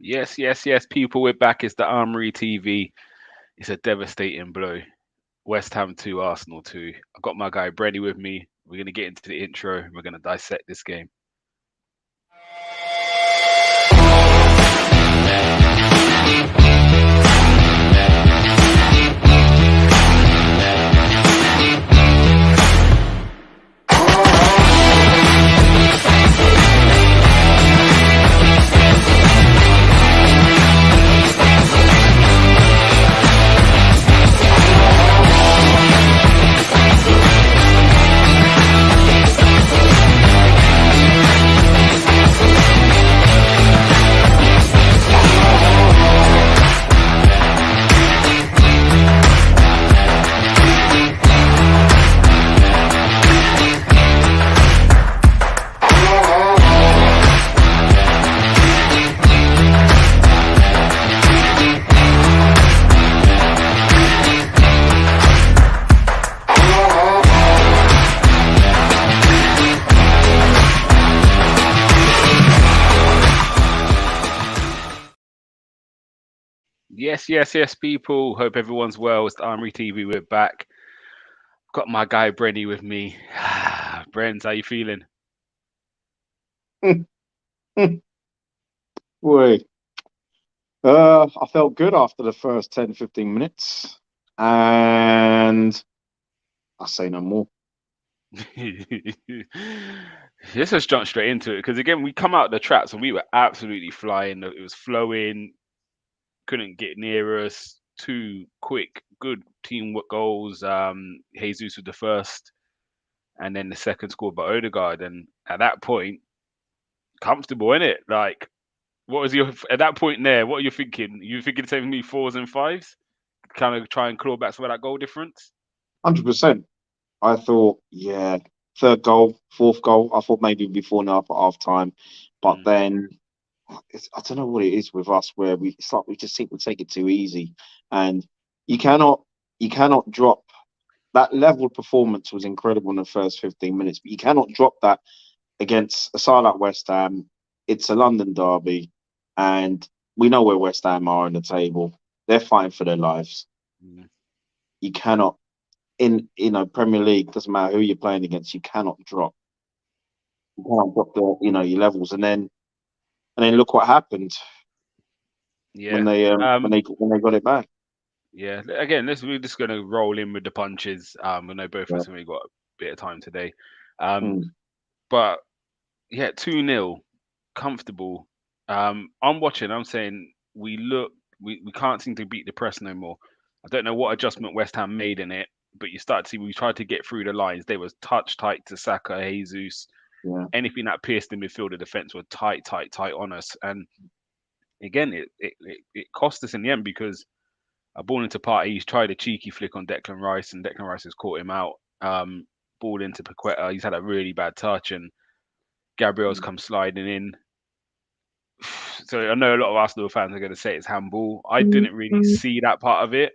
Yes, yes, yes, people, we're back. It's the Armoury TV. It's a devastating blow. West Ham 2, Arsenal 2. I've got my guy Brenny with me. We're going to get into the intro. We're going to dissect this game. Yes, yes, yes, people. Hope everyone's well. It's the Armoury TV. We're back. Got my guy Brenny with me. Brens, how you feeling? Boy, I felt good after the first 10, 15 minutes. And I say no more. Let's just jump straight into it because again, we come out of the traps and we were absolutely flying. It was flowing, couldn't get near us. Two quick, good teamwork goals. Jesus with the first, and then the second scored by Odegaard. And at that point, comfortable in it. Like, what was your at that point there? What are you thinking? You thinking the same as me, fours and fives? Kind of try and claw back some of that goal difference. 100%. I thought, yeah, third goal, fourth goal. I thought maybe before now for half time. But Mm, then I don't know what it is with us where it's like we just seem to take it too easy. And you cannot you cannot drop that level of performance was incredible in the first 15 minutes, but you cannot drop that against a side like West Ham. It's a London derby, and we know where West Ham are in the table. They're fighting for their lives. mm. You cannot in Premier League, doesn't matter who you're playing against, you cannot drop. You cannot drop the your levels, and then look what happened when Yeah. they Um, got it back. yeah. Again, we're just gonna roll in with the punches. I know both of Yeah. us only got a bit of time today. Um, Mm. but yeah, 2-0, comfortable. I'm watching. I'm saying we can't seem to beat the press no more. I don't know what adjustment West Ham made in it, but you start to see we tried to get through the lines. They was touch tight to Saka, Jesus. Yeah. Anything that pierced the midfield, the defense were tight, tight, tight on us. And again, it cost us in the end because a ball into party. He's tried a cheeky flick on Declan Rice, and Declan Rice has caught him out. Ball into Paqueta. He's had a really bad touch, and Gabriel's Mm. come sliding in. So I know a lot of Arsenal fans are going to say it's handball. I didn't really see that part of it.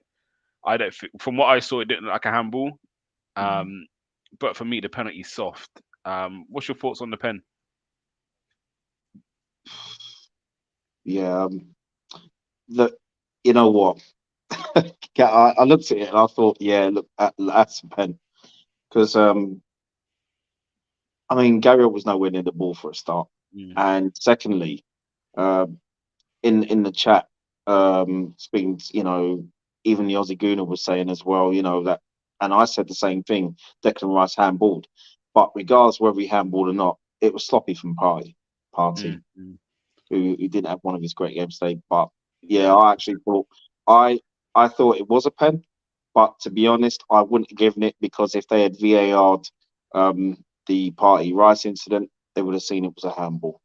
I don't. From what I saw, it didn't look like a handball. Um, but for me, the penalty's soft. What's your thoughts on the pen? Yeah. Look, you know what? Yeah, I looked at it and I thought, yeah, look, that's a pen. Because I mean, Gabriel was nowhere near the ball for a start, Mm, and secondly, um, in the chat, speaking, even the Aussie Gooner was saying as well, that, and I said the same thing. Declan Rice handballed, but regardless whether he handballed or not, it was sloppy from Party, mm, mm. who didn't have one of his great games today. But yeah, Yeah, I actually thought I I thought it was a pen, but to be honest, I wouldn't have given it because if they had VAR'd the Party Rice incident, they would have seen it was a handball.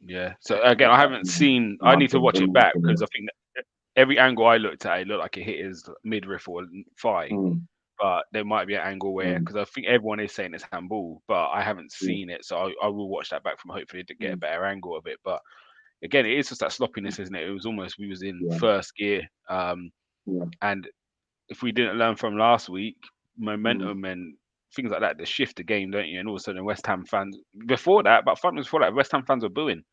yeah. So again, I haven't seen. I need to watch In it my back because opinion. I think that every angle I looked at, it looked like it hit his midriff or thigh. Mm, But there might be an angle where mm, because I think everyone is saying it's handball, but I haven't mm, seen it, so I will watch that back from hopefully to get a mm, better angle of it. But again, it is just that sloppiness, isn't it? It was almost we was in yeah, first gear, yeah, and if we didn't learn from last week, mm, momentum and things like that, they shift the game, don't you? And all of a sudden, West Ham fans before that, but fun was before that, West Ham fans were booing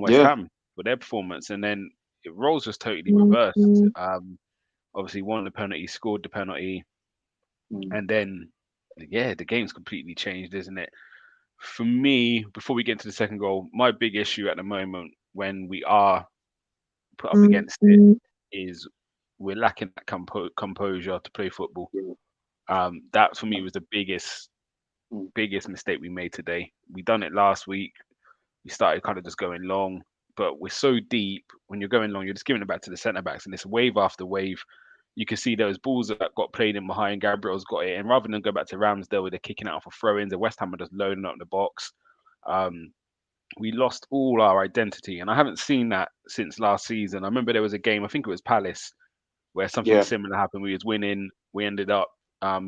West yeah, Ham. for their performance, and then roles was totally reversed. Obviously won the penalty, scored the penalty, mm, and then yeah, the game's completely changed, isn't it? For me, before we get into the second goal, my big issue at the moment when we are put up against it is we're lacking that composure to play football. yeah, That for me yeah, was the biggest mm, biggest mistake we made today. We done it last week. We started kind of just going long, but we're so deep. When you're going long, you're just giving it back to the centre backs, and it's wave after wave. You can see those balls that got played in behind. Gabriel's got it, and rather than go back to Ramsdale where they're kicking out for throw-ins, and West Ham are just loading up the box. Um, we lost all our identity, and I haven't seen that since last season. I remember there was a game, I think it was Palace, where something yeah, similar happened. We was winning, we ended up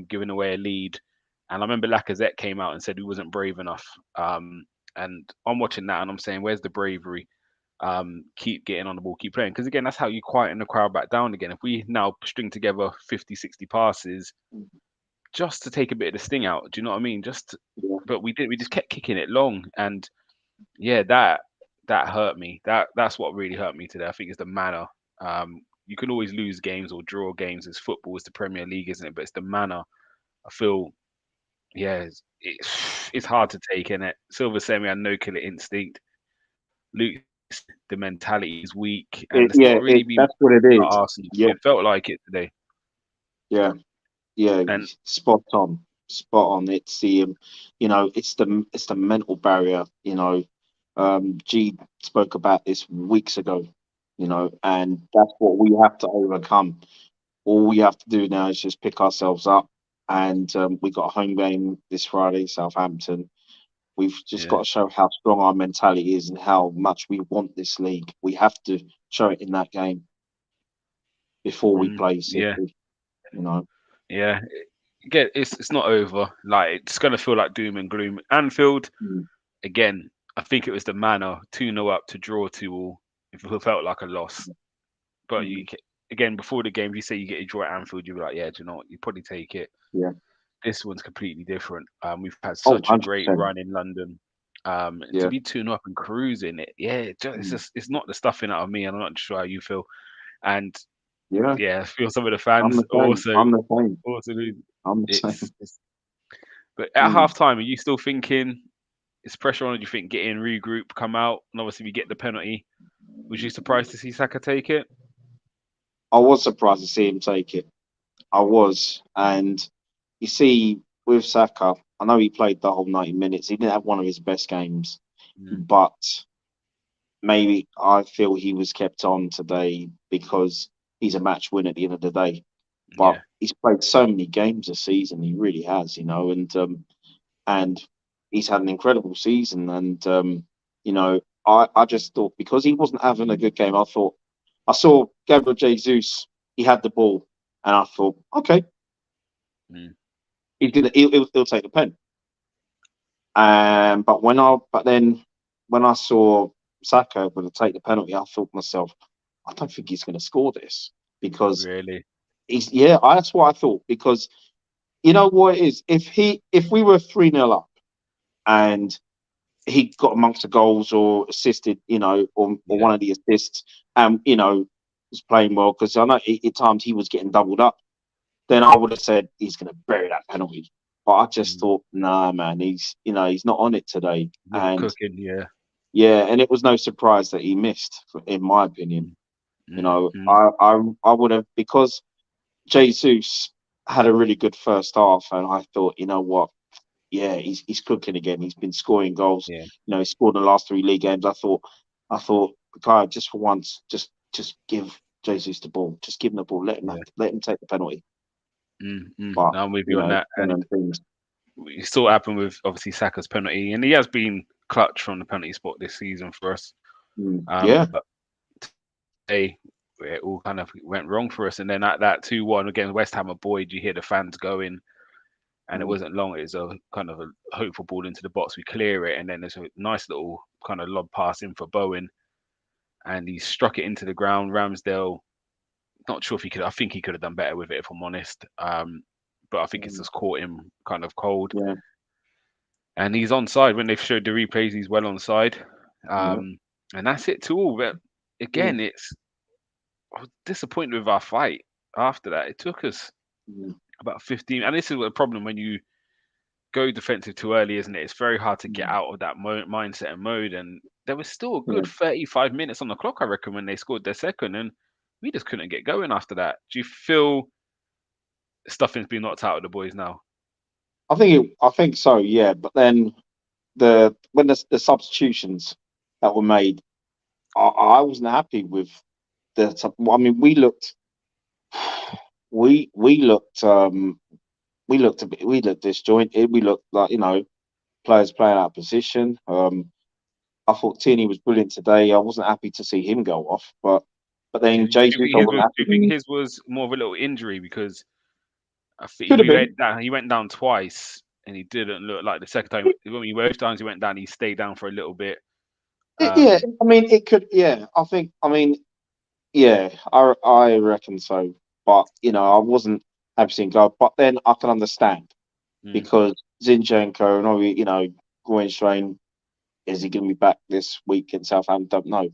giving away a lead, and I remember Lacazette came out and said he wasn't brave enough. And I'm watching that, and I'm saying, where's the bravery? Keep getting on the ball, keep playing. Because again, that's how you quieten the crowd back down again. If we now string together 50, 60 passes mm, just to take a bit of the sting out, do you know what I mean? yeah, But we did. We just kept kicking it long, and yeah, that hurt me. That's what really hurt me today. I think it's the manner. You can always lose games or draw games. It's football. It's the Premier League, isn't it? But it's the manner. I feel, yeah, it's hard to take in it. Silver said we had no killer instinct. Luke, the mentality is weak, and it's not really been that's what it at is. Arsenal. Yeah, It felt like it today, yeah, yeah, and spot on, spot on. It's the, it's the mental barrier. G spoke about this weeks ago. And that's what we have to overcome. All we have to do now is just pick ourselves up, and we got a home game this Friday, Southampton. We've just yeah, got to show how strong our mentality is and how much we want this league. We have to show it in that game before we play yeah, City. You know, yeah. Again, it's not over. Like it's gonna feel like doom and gloom. Anfield, mm, again, I think it was the manner 2-0 up to draw 2-2. If it felt like a loss, but mm, again before the game, if you say you get a draw at Anfield, you'll be like, yeah, do you know what? You probably take it. yeah. This one's completely different. We've had Oh, such a great 100%. run in London. And to Yeah, be 2-0 up and cruising it, yeah, it's mm, just it's not the stuffing out of me. I'm not sure how you feel, and yeah. yeah, I feel some of the I'm fans the same. I'm the same. also I'm the same. it's. But at Mm. half time, are you still thinking it's pressure on? Do you think get in, regroup, come out, and obviously we get the penalty? Was you surprised to see Saka take it? I was surprised to see him take it. I was, and you see, with Saka, I know he played the whole 90 minutes. He didn't have one of his best games, Mm, but maybe I feel he was kept on today because he's a match winner at the end of the day. But yeah, he's played so many games this season. He really has, and he's had an incredible season. And I just thought because he wasn't having a good game, I saw Gabriel Jesus. He had the ball, and I thought, okay, mm, he'll take the pen. But then when I saw Saka going to take the penalty, I thought to myself, I don't think he's going to score this because really, that's what I thought because you know what it is if we were 3-0 up and he got amongst the goals or assisted, or yeah, one of the assists, was playing well because I know at times he was getting doubled up. Then I would have said he's going to bury that penalty. But I just mm, thought, nah, man, he's not on it today. not And cooking, yeah, yeah, and it was no surprise that he missed, in my opinion. mm, mm, mm, I would have because Jesus had a really good first half, and I thought, you know what, yeah, he's cooking again. He's been scoring goals. yeah, He scored in the last three league games. I thought, God, just for once, just give Jesus the ball. Just give him the ball. yeah, Let him take the penalty. But No, I'm with you on that, one and of them things. we saw what happened with obviously Saka's penalty, and he has been clutch from the penalty spot this season for us. Yeah, But today it all kind of went wrong for us, and then at that 2-1 against West Ham, a Boyd, you hear the fans going, and it mm, wasn't long. It was a kind of a hopeful ball into the box. We clear it, and then there's a nice little kind of lob pass in for Bowen, and he struck it into the ground. Ramsdale, not sure if he could. I think he could have done better with it, if I'm honest. But I think it's mm, just caught him kind of cold, yeah, and he's onside. When they've showed the replays, he's well onside. yeah, Um, and that's it to all. But Mm, again, I was disappointed with our fight after that. It took us mm, about 15, and this is the problem when you go defensive too early, isn't it? It's very hard to get mm. out of that mindset and mode. And there was still a Yeah. good 35 minutes on the clock, I reckon, when they scored their second, and we just couldn't get going after that. Do you feel stuffing's been knocked out of the boys now? I think so. Yeah, but then when the substitutions that were made, I wasn't happy with I mean, we looked we looked disjointed. We looked like, players playing out of position. I thought Tierney was brilliant today. I wasn't happy to see him go off, but Yeah, then do you Jesus, think I his wasn't was? Do you think happy. his was more of a little injury because I think Could have we been. went down. He went down twice, and he didn't look like the second time. When he both times he went down, he stayed down for a little bit. Yeah, Um, I mean, it could. Yeah, I think. I mean, yeah, I reckon so. But I wasn't happy seeing go. But then I can understand mm, because Zinchenko and all groin strain. Is he going to be back this week in Southampton? Don't know.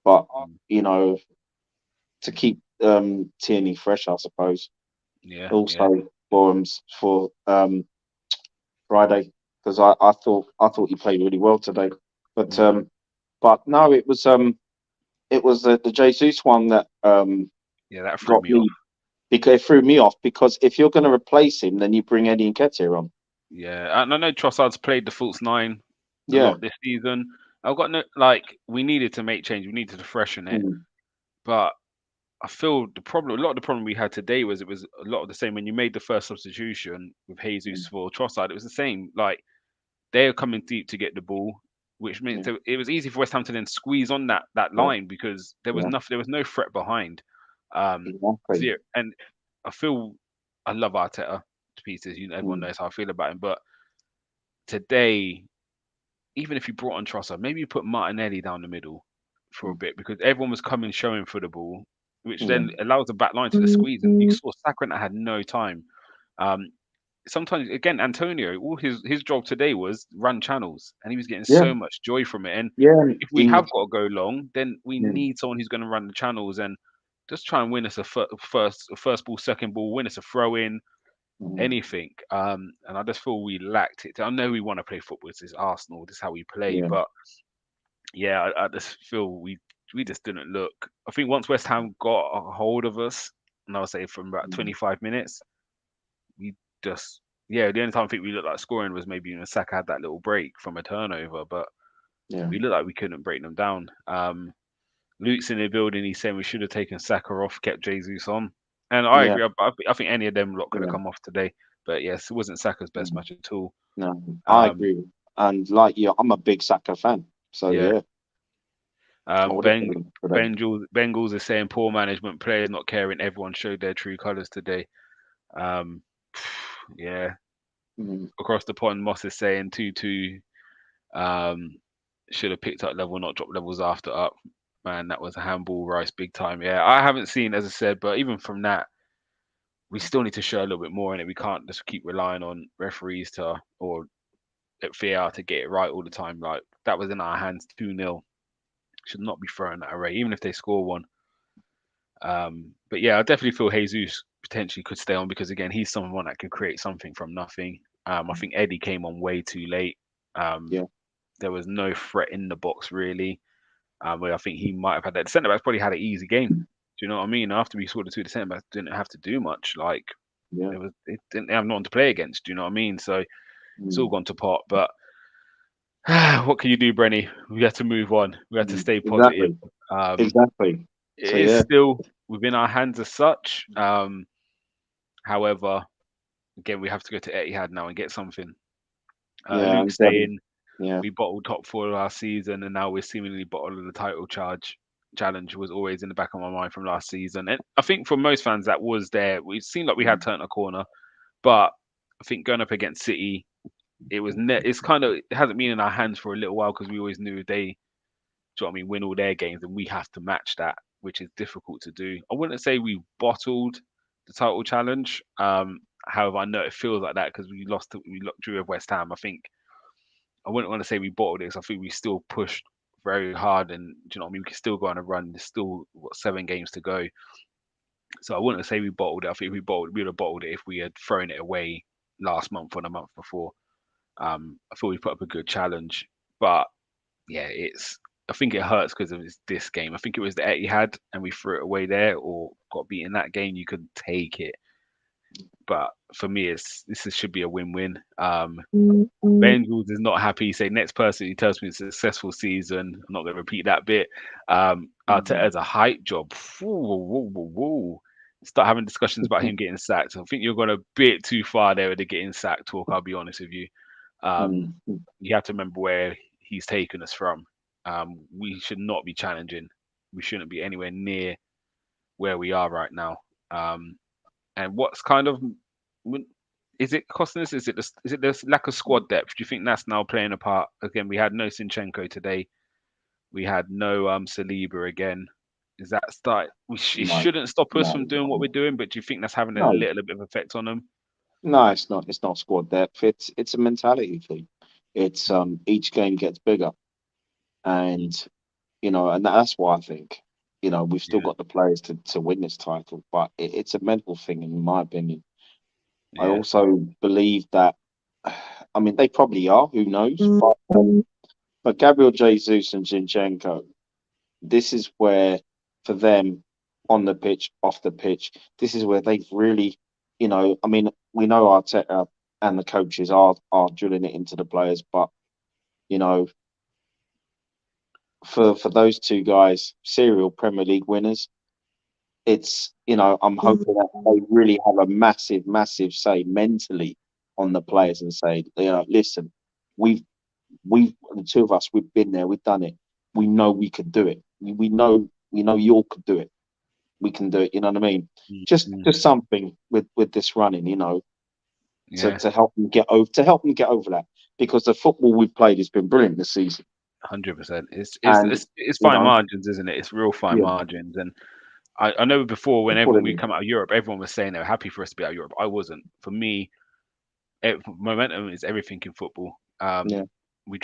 But mm, to keep Tierney fresh, I suppose. yeah, yeah, Also for Friday because I thought he played really well today. But mm, no, it was the Jesus one that yeah. That threw got me off. me because it threw me off because if you're going to replace him, then you bring Eddie Nketiah on. Yeah, and I know Trossard's played the false nine a Yeah. lot this season. I've got no like. We needed to make change. We needed to freshen it, Mm, but I feel a lot of the problem we had today was it was a lot of the same. When you made the first substitution with Jesus mm, for Trossard, it was the same. Like they're coming deep to get the ball, which means yeah. that it was easy for West Ham to then squeeze on that Yeah. line because there was Yeah. nothing, there was no threat behind. Exactly. Zero, and I feel I love Arteta to pieces. Everyone Mm, knows how I feel about him, but today, even if you brought on Trossard, maybe you put Martinelli down the middle for a mm, bit because everyone was coming showing for the ball, which yeah. then allows the back line to just squeeze. And you saw Saka that had no time. Um, Sometimes again, Antonio, all his job today was run channels, and he was getting Yeah. so much joy from it. And Yeah. if we He. have got to go long, then we Mm, need someone who's going to run the channels and just try and win us a first ball, second ball, win us a throw in, mm, anything. And I just feel we lacked it. I know we want to play football. This is Arsenal. This is how we play. yeah. But yeah, I just feel we just didn't look. I think once West Ham got a hold of us, and I would say from about Mm, 25 minutes, we just yeah. The only time I think we looked like scoring was maybe when Saka had that little break from a turnover, but yeah. we looked like we couldn't break them down. Luke's in the building. He's saying we should have taken Saka off, kept Jesus on, and I Yeah. agree. I think any of them lot could have Yeah. come off today. But yes, it wasn't Saka's best Mm, match at all. no, I Um, agree. And like you, I'm a big Saka fan. So yeah. yeah, I would have Ben put him today. Bengals is saying poor management, players not caring. Everyone showed their true colours today. Um, yeah. Mm, Across the pond, Moss is saying 2-2. Um, should have picked up level, not drop levels after up. Man, that was a handball, Rice, big time. Yeah, I haven't seen, as I said, but even from that, we still need to show a little bit more in it. We can't just keep relying on referees to or at VAR to get it right all the time. Like that was in our hands, 2-0. Should not be throwing that away, even if they score one. But yeah, I definitely feel Jesus potentially could stay on because again, he's someone that can create something from nothing. I think Eddie came on way too late. Um, yeah. there was no threat in the box really. Where I think he might have had that. The centre backs probably had an easy game. Do you know what I mean? After we scored the two, the centre backs didn't have to do much. Like Yeah. it didn't have no one to play against. Do you know what I mean? So it's all Mm, gone to pot. But what can you do, Brenny? We had to move on. We had to mm. stay positive. Exactly. Um, Exactly. So it is yeah. still within our hands as such. However, again, we have to go to Etihad now and get something. Yeah. Luke's And saying yeah. we bottled top four last season, and now we're seemingly bottling the title charge. Challenge was always in the back of my mind from last season, and I think for most fans that was there. We seemed like we had Mm, turned a corner, but I think going up against City, it's kind of it hasn't been in our hands for a little while because we always knew they, do you know what I mean, win all their games, and we have to match that, which is difficult to do. I wouldn't say we bottled the title challenge. However, I know it feels like that because we drew with West Ham. I think I wouldn't want to say we bottled it. 'Cause I think we still pushed very hard, and do you know what I mean? We can still go on a run. There's still 7 games to go. So I wouldn't say we bottled it. I think we would have bottled it if we had thrown it away last month or the month before. I thought we put up a good challenge, but yeah, I think it hurts because of this game. I think it was the Etihad, and we threw it away there, or got beaten that game. You could take it, but for me, should be a win-win. Bengals is not happy. Say next person he tells me it's a successful season. I'm not going to repeat that bit. Arteta's a hype job. Whoa, whoa, whoa, whoa. Start having discussions about him getting sacked. I think you're going a bit too far there with the getting sacked talk. I'll be honest with you. Mm, You have to remember where he's taken us from. We should not be challenging. We shouldn't be anywhere near where we are right now. And what's kind of is it costing us? Is it this lack of squad depth? Do you think that's now playing a part? Again, we had no Sinchenko today. We had no Saliba again. Is that start? It no, shouldn't stop us from no, doing what we're doing, but do you think that's having a no, little bit of effect on them? no. It's not. It's not squad depth. It's a mentality thing. It's each game gets bigger, and and that's why I think we've still Yeah, got the players to win this title, but it's a mental thing in my opinion. I yeah, also believe that, I mean, they probably are. Who knows? But Gabriel Jesus and Zinchenko, this is where, for them, on the pitch, off the pitch, this is where they've really, I mean, we know Arteta and the coaches are drilling it into the players, but you know, for those two guys, serial Premier League winners, it's I'm hoping that they really have a massive, massive say mentally on the players and say, listen, we've the two of us, we've been there, we've done it. We know we could do it. We know you all could do it. We can do it. You know what I mean? mm, Just something with this running, to yeah. to help them get over that, because the football we've played has been brilliant this season, 100%. and It's you fine know, margins, isn't it? It's real fine yeah, margins. And I know before, that's what whenever it we is. come out of Europe, everyone was saying they were happy for us to be out of Europe. I wasn't. For me, momentum is everything in football. Yeah, We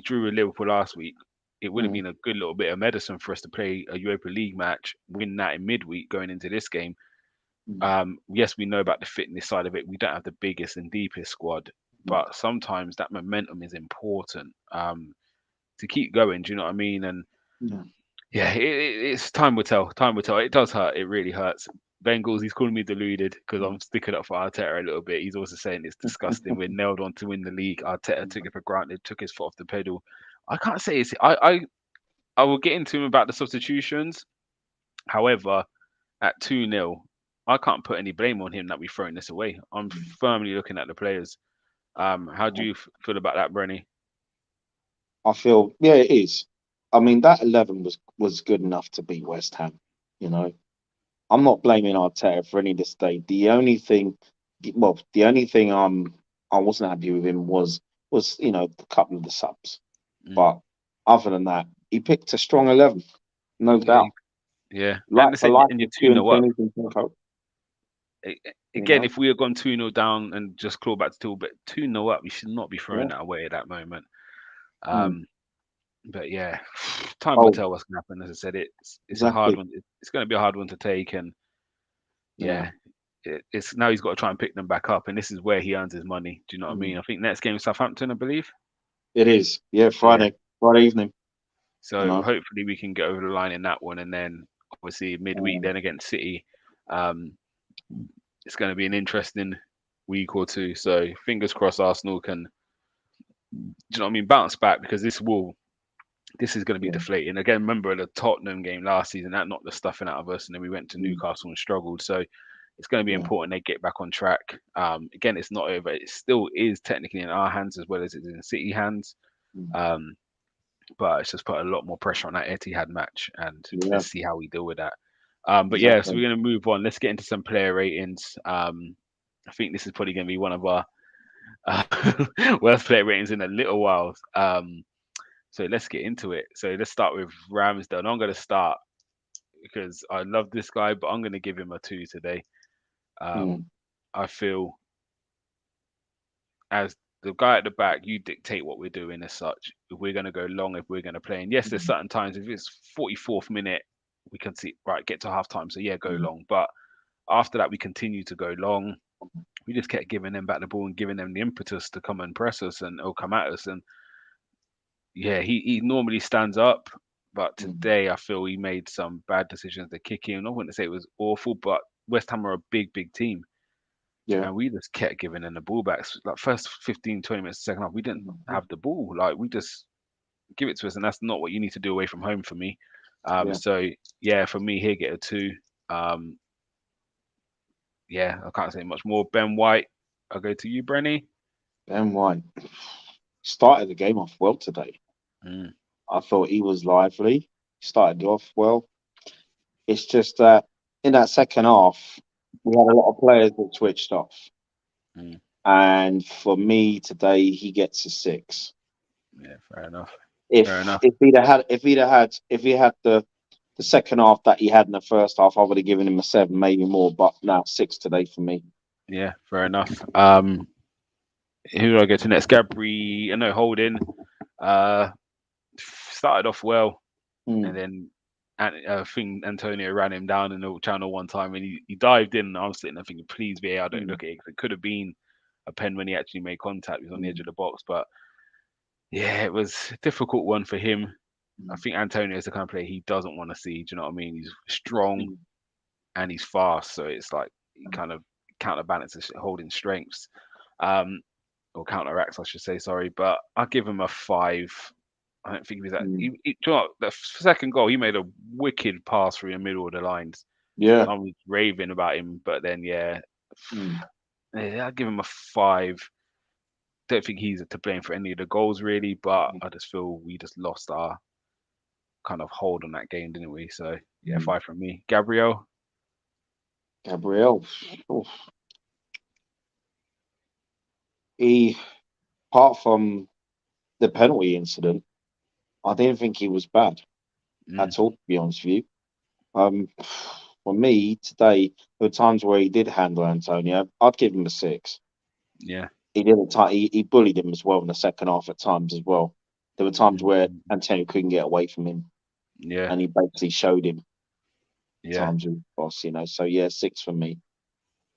drew with Liverpool last week. It would have mm, been a good little bit of medicine for us to play a Europa League match, win that in midweek going into this game. mm, Yes, we know about the fitness side of it. We don't have the biggest and deepest squad, mm, but sometimes that momentum is important to keep going. Do you know what I mean? And yeah. yeah, it's time will tell. Time will tell. It does hurt. It really hurts. Bengals, he's calling me deluded because I'm sticking up for Arteta a little bit. He's also saying it's disgusting. We're nailed on to win the league. Arteta took it for granted, took his foot off the pedal. I can't say it's. I will get into him about the substitutions. However, at 2-0, I can't put any blame on him that we've thrown this away. I'm firmly looking at the players. How do you feel about that, Brenny? I feel, yeah, it is. I mean, that 11 was good enough to beat West Ham. You know, I'm not blaming Arteta for any of this day. The only thing I wasn't happy with him was a couple of the subs. Mm. But other than that, he picked a strong 11, no Yeah, doubt. yeah. And Like for listen, like and you're with 2 Kieran 0 up. Tierney and Zinchenko, you Again, know. if we had gone 2-0 down and just claw back to 2, but 2-0 up, we should not be throwing Yeah. that away at that moment. Mm. Um, but yeah, time will Oh, tell what's going to happen. As I said, it's a hard exactly. one. It's going to be a hard one to take, and Yeah. yeah, it's now he's got to try and pick them back up, and this is where he earns his money. Do you know what I Mm. mean? I think next game is Southampton, I believe. It is. Yeah, Yeah, Friday evening, you so know. hopefully we can get over the line in that one, and then obviously midweek Mm. then against City. Um, it's going to be an interesting week or two. So fingers crossed Arsenal can, do you know what I mean, bounce back because this is going to be Yeah. deflating. Again, remember the Tottenham game last season that knocked the stuffing out of us, and then we went to Mm. Newcastle and struggled. So it's going to be Yeah. important they get back on track. Again, it's not over. It still is technically in our hands as well as it's in City hands. Mm. Um, but it's just put a lot more pressure on that Etihad match, and Yeah, let's see how we deal with that. But yeah, so exactly. we're going to move on. Let's get into some player ratings. I think this is probably going to be one of our uh, worst player ratings in a little while. So let's get into it. So let's start with Ramsdale. I'm going to start because I love this guy, but I'm going to give him a 2 today. Um, Mm. I feel as the guy at the back, you dictate what we're doing as such. If we're going to go long, if we're going to play. And yes, there's certain times, if it's 44th minute, we can see, right, get to half time. So yeah, go long. But after that, we continue to go long. We just kept giving them back the ball and giving them the impetus to come and press us and or come at us. And yeah, he normally stands up. But today, I feel he made some bad decisions to kick in. I wouldn't say it was awful, but West Ham are a big, big team. Yeah. And we just kept giving them the ball back. Like first 15, 20 minutes, second half, we didn't have the ball. Like we just give it to us, and that's not what you need to do away from home for me. Yeah. So yeah, for me here, get a 2. Yeah, I can't say much more. Ben White, I'll go to you, Brenny. Ben White started the game off well today. Mm, I thought he was lively. Started off well. It's just that in that second half, we had a lot of players that switched off. mm, And for me today, he gets a 6. yeah, fair enough. Fair If enough. if he had the second half that he had in the first half, I would have given him a 7, maybe more. But now 6 today for me. Yeah, fair enough. Who do I go to next? Gabri, no, Holding. Uh, started off well, and Mm, then I think Antonio ran him down in the channel one time, and he dived in. And I was sitting there thinking, please, VAR, don't mm, look at it. 'Cause it could have been a pen when he actually made contact. He was on the edge mm, of the box, but yeah, it was a difficult one for him. I mm, think Antonio is the kind of player he doesn't want to see. Do you know what I mean? He's strong mm, and he's fast, so it's like he kind of counterbalances Holding strengths, um, or counteracts, I should say. Sorry, but I give him a 5. I don't think he was that. mm. Do you know what? The second goal, he made a wicked pass through the middle of the lines. Yeah. I was raving about him, but then yeah, Mm, I give him a 5. Don't think he's to blame for any of the goals really, but mm, I just feel we just lost our kind of hold on that game, didn't we? So yeah, mm. 5 from me. Gabriel. Gabriel, oof, he apart from the penalty incident, I didn't think he was bad Mm, at all. To be honest with you, um, for me today, there were times where he did handle Antonio. I'd give him a 6. yeah. He didn't. He bullied him as well in the second half at times as well. There were times Mm, where Antonio couldn't get away from him, yeah. and he basically showed him Yeah. times with boss. So yeah, 6 for me.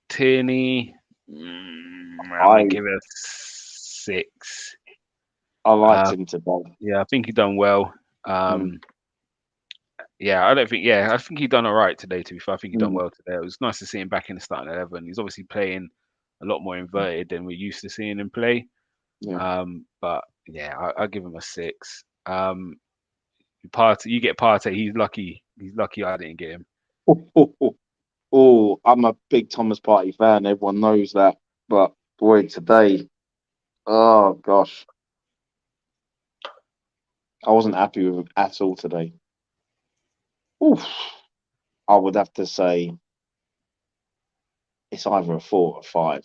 Tierney. I'm gonna I give it a 6. I liked Uh, him today. yeah, I think he done well. Mm, Um, yeah, I don't think. Yeah, I think he done all right today. To be fair, I think he done mm, well today. It was nice to see him back in the starting 11. He's obviously playing a lot more inverted than we're used to seeing him play. yeah. But yeah, I'll give him a 6. Partey, you get Partey. He's lucky. He's lucky I didn't get him. Oh, I'm a big Thomas Partey fan. Everyone knows that. But boy, today, oh gosh, I wasn't happy with him at all today. Oof, I would have to say it's either a 4 or 5.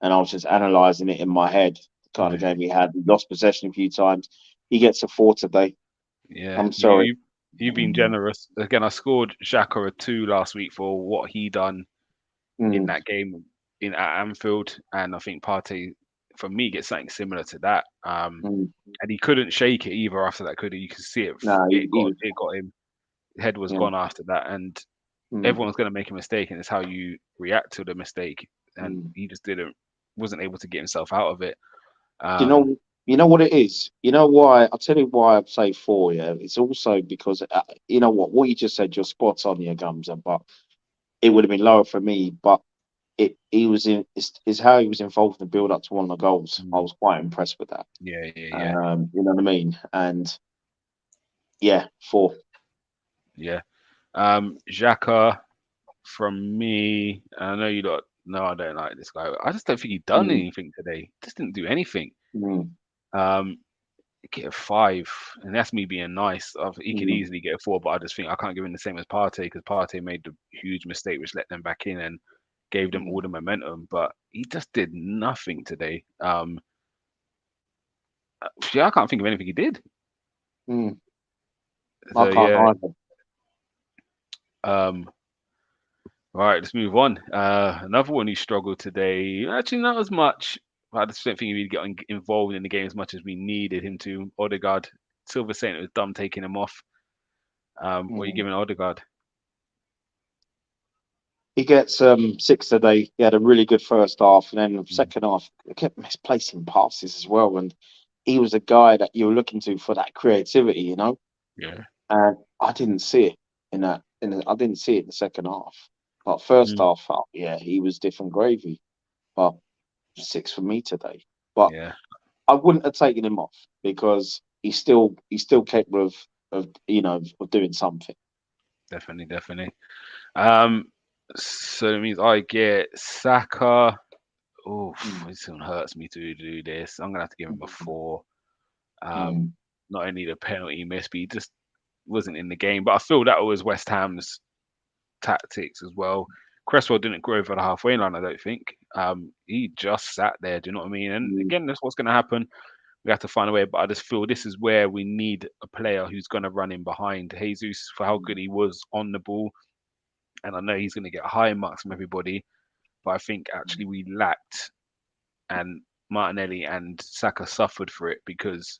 And I was just analysing it in my head, the kind of Yeah, game he had. He lost possession a few times. He gets a 4 today. yeah. I'm sorry. You've been generous. Again, I scored Xhaka a 2 last week for what he done in Mm, that game in at Anfield, and I think Partey, for me, gets something similar to that. mm. And he couldn't shake it either after that, could he? You could see it. No, he was. It got him. Head was Yeah. gone after that, and Mm, everyone's going to make a mistake, and it's how you react to the mistake. And mm. he just wasn't able to get himself out of it. You Um, know, you know what it is. You know why? I'll tell you why I'd say 4. Yeah, it's also because you know what you just said. You're spot on, your Gumsa, but it would have been lower for me. But he was in is how he was involved in the build up to one of the goals. I mm, was quite impressed with that. yeah, yeah, yeah, You know what I mean? And yeah, 4. yeah. Xhaka from me. I know you don't. No, I don't like this guy. I just don't think he done Mm, anything today. Just didn't do anything. mm, Um, get a 5, and that's me being nice. He could mm, easily get a 4, but I just think I can't give him the same as Partey because Partey made the huge mistake which let them back in and gave them mm, all the momentum. But he just did nothing today. Yeah, I can't think of anything he did. mm. I So can't yeah. either. Um, all right, let's move on. Another one who struggled today. Actually, not as much. I just don't think he really got involved in the game as much as we needed him to. Odegaard, Silver saying it was dumb taking him off. What are you Mm. giving Odegaard? He gets 6 today. He had a really good first half, and then the Mm. second half, he kept misplacing passes as well. And he was a guy that you were looking to for that creativity, you know. Yeah. And I didn't see it in that. I didn't see it in the second half. But first Mm. half, yeah, he was different gravy. But 6 for me today. But Yeah, I wouldn't have taken him off because he's still capable of of doing something. definitely, definitely. Um, so that means I get Saka. Oh, Mm, this one hurts me to do this. I'm gonna have to give him a mm, 4. Um, mm, not only the penalty miss, but he just wasn't in the game. But I feel that was West Ham's tactics as well. Cresswell didn't go over the halfway line, I don't think. He just sat there. Do you know what I mean? And mm, again, that's what's going to happen. We have to find a way. But I just feel this is where we need a player who's going to run in behind Jesus for how good he was on the ball. And I know he's going to get high marks from everybody. But I think actually we lacked, and Martinelli and Saka suffered for it because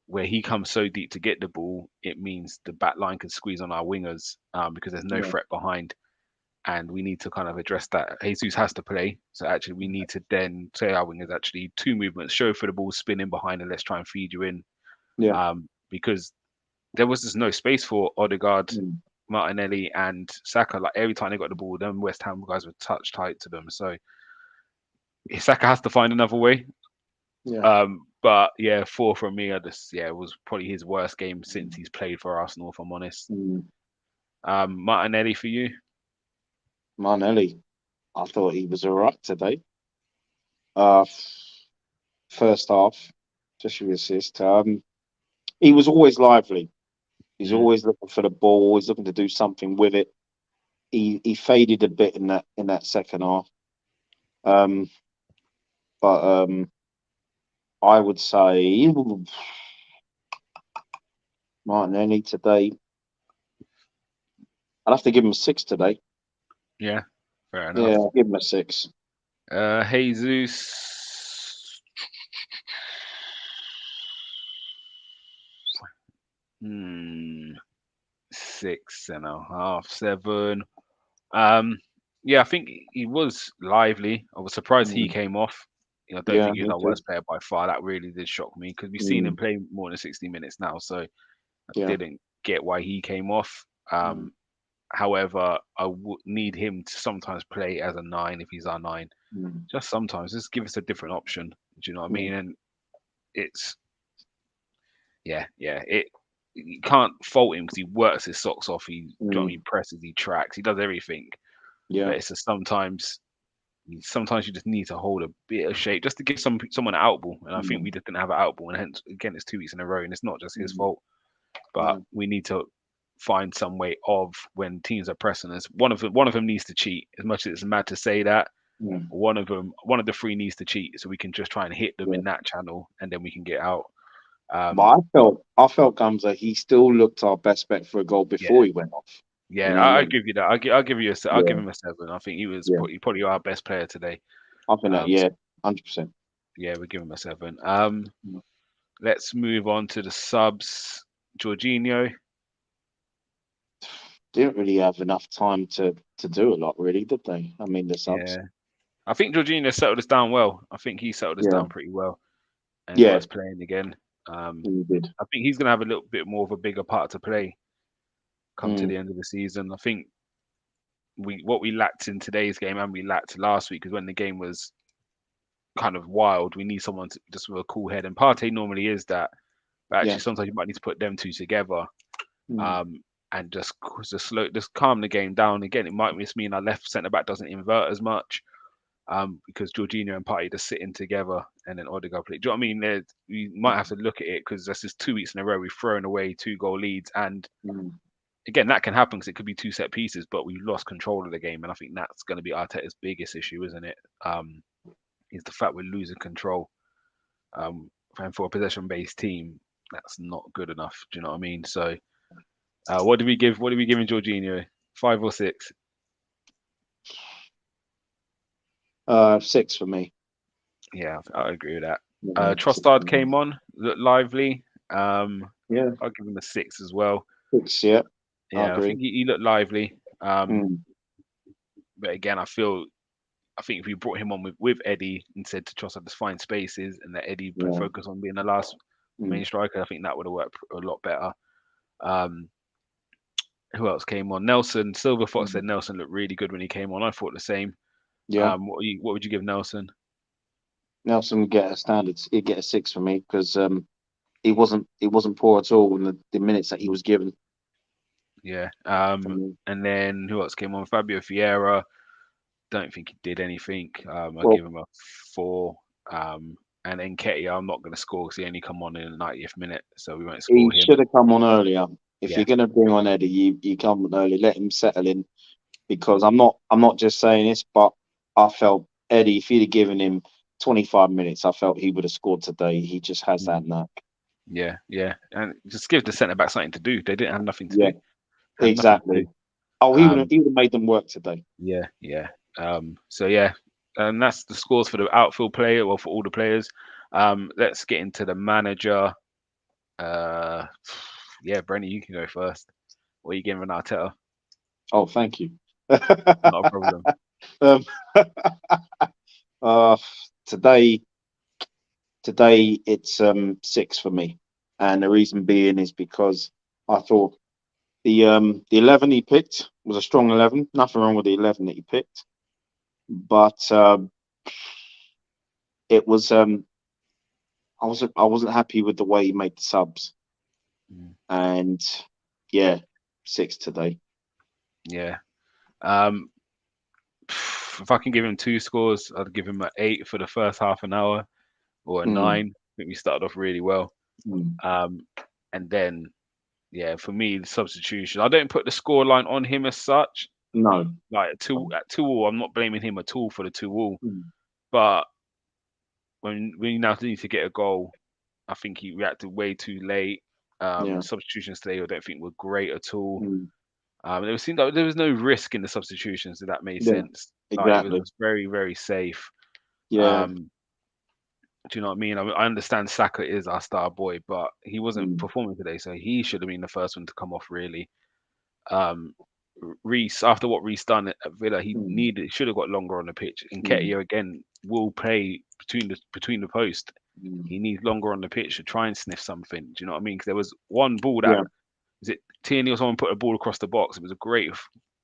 where he comes so deep to get the ball, it means the back line can squeeze on our wingers because there's no yeah, threat behind. And we need to kind of address that. Jesus has to play. So actually, we need to then say our wingers actually 2 movements, show for the ball, spin in behind, and let's try and feed you in. yeah, Because there was just no space for Odegaard, mm, Martinelli, and Saka. Like every time they got the ball, them West Ham guys were touch tight to them. So Saka has to find another way. yeah. But yeah, 4 from me. I just it was probably his worst game since Mm, he's played for Arsenal, if I'm honest. mm. Martinelli for you? Martinelli, I thought he was all right today. Uh, First half, especially with assist. He was always lively. He's Mm. always looking for the ball, always looking to do something with it. He faded a bit in that second half. Um, but I would say Martinelli today. I'd have to give him a 6 today. Yeah, fair Yeah, enough. I'll give him a 6. Jesus. Hmm, 6.5, 7. Um, yeah, I think he was lively. I was surprised he Mm, came off. I don't yeah, think he was me our too. worst player by far. That really did shock me because we've seen him Mm, play more than 60 minutes now, so I yeah. didn't get why he came off. Mm, However, I would need him to sometimes play as a 9 if he's our 9. mm, Just sometimes, just give us a different option. Do you know what I yeah. mean? And it's yeah. It you can't fault him because he works his socks off. He, do you know what I mean? Mm, Presses, he tracks, he does everything. yeah. But it's just sometimes you just need to hold a bit of shape just to give someone an out ball. And I think Mm, we just didn't have an out ball. And hence, again, it's 2 weeks in a row, and it's not just his mm, fault. But yeah. we need to find some way of when teams are pressing us. One of them needs to cheat. As much as it's mad to say that, Mm, one of the three needs to cheat, so we can just try and hit them yeah. in that channel, and then we can get out. But Um, I felt Gumsa. He still looked our best bet for a goal yeah, before he went off. You yeah, know what I I'll mean? give you that. I'll give you I'll give Yeah, him a 7. I think he was yeah. probably our best player today. I think that. So Yeah, 100%. yeah, we give him a 7. Let's move on to the subs. Jorginho. Didn't really have enough time to do a lot, really, did they? I mean, the subs. Yeah, I think Jorginho settled us down well. I think he settled us Yeah, down pretty well and got yeah, us playing again. Um, he did. I think he's going to have a little bit more of a bigger part to play come to Mm, the end of the season. I think what we lacked in today's game and we lacked last week is when the game was kind of wild. We need someone to, just with a cool head, and Partey normally is that. But yeah. actually, sometimes you might need to put them two together Mm, um, and just calm the game down. Again, it might just mean our left centre back doesn't invert as much because Jorginho and Partey just sitting together and then Odegaard play. Do you know what I mean? We might have to look at it because that's just 2 weeks in a row we've thrown away 2 goal leads, and mm, again that can happen because it could be 2 set pieces, but we lost control of the game, and I think that's going to be Arteta's biggest issue, isn't it? Is the fact we're losing control. And for a possession-based team, that's not good enough. Do you know what I mean? So, what do we give? What do we give in Jorginho? 5 or 6? 6 for me. Yeah, I agree with that. Yeah, Trossard came on, looked lively. yeah, I'll give him a 6 as well. yeah, I Yeah, I agree. think he looked lively. Mm, But again, I think if we brought him on with Eddie and said to Trossard to find spaces and let Eddie yeah, focus on being the last mm, main striker, I think that would have worked a lot better. Um, who else came on? Nelson. Silver Fox mm. said Nelson looked really good when he came on. I thought the same. Yeah. What would you give Nelson? Nelson would get a standard. He'd get a 6 for me because he wasn't poor at all in the minutes that he was given. Yeah. For me. And then who else came on? Fabio Vieira. Don't think he did anything. I'll Well, give him a 4. And then Nketiah, I'm not going to score because he only come on in the 90th minute, so we won't he score him. should have come on earlier. If Yeah. you're going to bring on Eddie, you come on early. Let him settle in because I'm not just saying this, but I felt Eddie, if you'd have given him 25 minutes, I felt he would have scored today. He just has Mm. that knack. Yeah, yeah, and just give the centre back something to do. They didn't have nothing to Yeah, do. Had nothing to do. exactly. Oh, he would have Um, he would have made them work today. yeah, yeah. So yeah, and that's the scores for the outfield player, well, for all the players. Let's get into the manager. Uh, yeah, Brenny, you can go first. What are you giving Arteta? Oh, thank you. Not a problem. um, uh, today, today it's 6 for me, and the reason being is because I thought the 11 he picked was a strong 11. Nothing wrong with the 11 that he picked, but it was I wasn't happy with the way he made the subs, Mm, and yeah, 6 today. yeah. Um, if I can give him two scores, I'd give him an 8 for the first half an hour or a Mm, 9. I think we started off really well. mm, Um, and then yeah, for me, the substitution. I don't put the score line on him as such. no. Like at 2-2, I'm not blaming him at all for the 2-2. Mm, But when we now need to get a goal, I think he reacted way too late. yeah. Substitutions today, I don't think were great at all. Mm, It seemed like there was no risk in the substitutions, if that made yeah. sense. Like it was Exactly. just very, very safe. Yeah. Um, do you know what I mean? I understand Saka is our star boy, but he wasn't Mm, performing today, so he should have been the first one to come off, really. Um, Reese, after what Reese done at Villa, mm, should have got longer on the pitch. And mm, Nketiah again will play between the post. mm. He needs longer on the pitch to try and sniff something. Do you know what I mean? Because there was one ball that Yeah. is it Tierney or someone put a ball across the box. It was a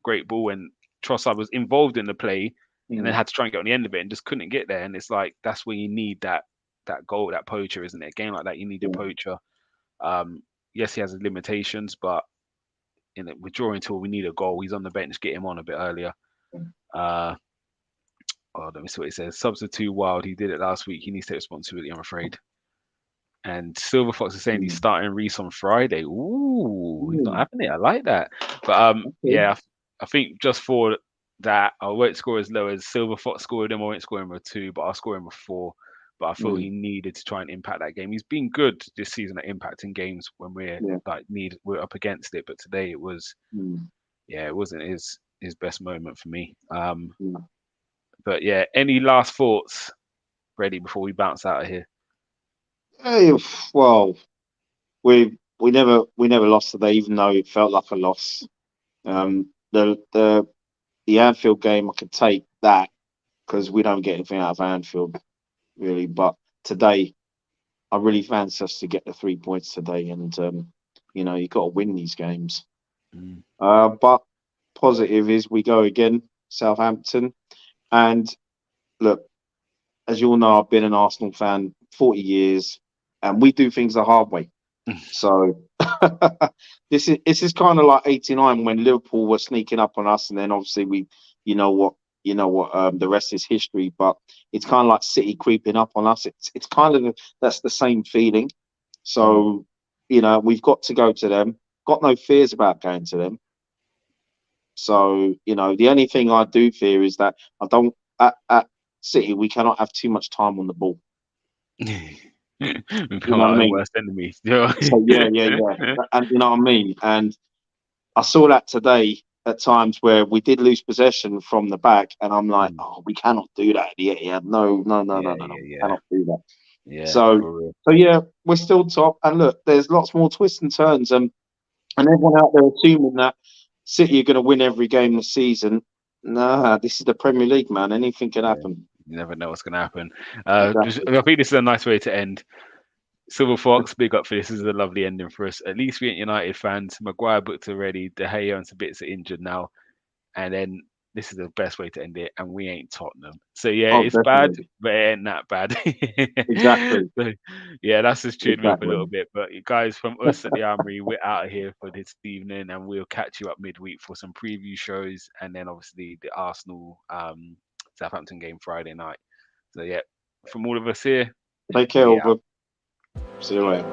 great ball, and Trossard was involved in the play, and then Mm, had to try and get on the end of it and just couldn't get there. And it's like that's where you need that goal, that poacher, isn't it? A game like that, you need a yeah. poacher. Um, yes, he has his limitations, but in it, we're drawing to we need a goal. He's on the bench, get him on a bit earlier. Uh, let me see what he says. Subs are too wild. He did it last week. He needs to take responsibility, I'm afraid. And Silver Fox is saying he's Mm, starting Reese on Friday. Ooh, he's not mm. having it. I like that. But Okay. yeah, I think just for that, I won't score as low as Silver Fox scored him. I won't score him a 2, but I'll score him a 4. But I feel Mm, he needed to try and impact that game. He's been good this season at impacting games when yeah. we're up against it. But today it was Mm, yeah, it wasn't his best moment for me. mm. But yeah, any last thoughts, ready before we bounce out of here? Hey, well, we never lost today, even though it felt like a loss. The Anfield game, I could take that because we don't get anything out of Anfield really. But today, I really fancy us to get the 3 points today, and you got to win these games. Mm, But positive is we go again, Southampton, and look, as you all know, I've been an Arsenal fan 40 years, and we do things the hard way. So this is kind of like '89 when Liverpool were sneaking up on us, and then obviously you know what, the rest is history. But it's kind of like City creeping up on us. It's kind of that's the same feeling. mm. So we've got to go to them. Got no fears about going to them. So the only thing I do fear is that I don't at City we cannot have too much time on the ball. We You become know what I our own mean? worst enemy. Yeah. So yeah, yeah, yeah, and you know what I mean. And I saw that today. at times where we did lose possession from the back, and I'm like, Mm. oh, we cannot do that. Yeah, yeah, no, no, no, no, Yeah, no, no, yeah, we yeah, cannot do that. yeah, So, for real. so yeah, we're still top, and look, there's lots more twists and turns, and everyone out there assuming that City are going to win every game this season. Nah, this is the Premier League, man. Anything can Yeah, happen. you never know what's gonna happen. Exactly. I think this is a nice way to end. Silver Fox, big up for this. This is a lovely ending for us. At least we ain't United fans. Maguire booked already. De Gea and Sabitzer injured now. And then this is the best way to end it. And we ain't Tottenham. So yeah, Oh, it's bad, definitely. but it ain't that bad. Exactly. So, yeah, that's just cheered me up a Exactly. little bit. But you guys, from us at the Armoury, we're out of here for this evening, and we'll catch you up midweek for some preview shows, and then obviously the Arsenal Southampton game Friday night. So yeah, from all of us here, Take care, we all out. of them. See you later.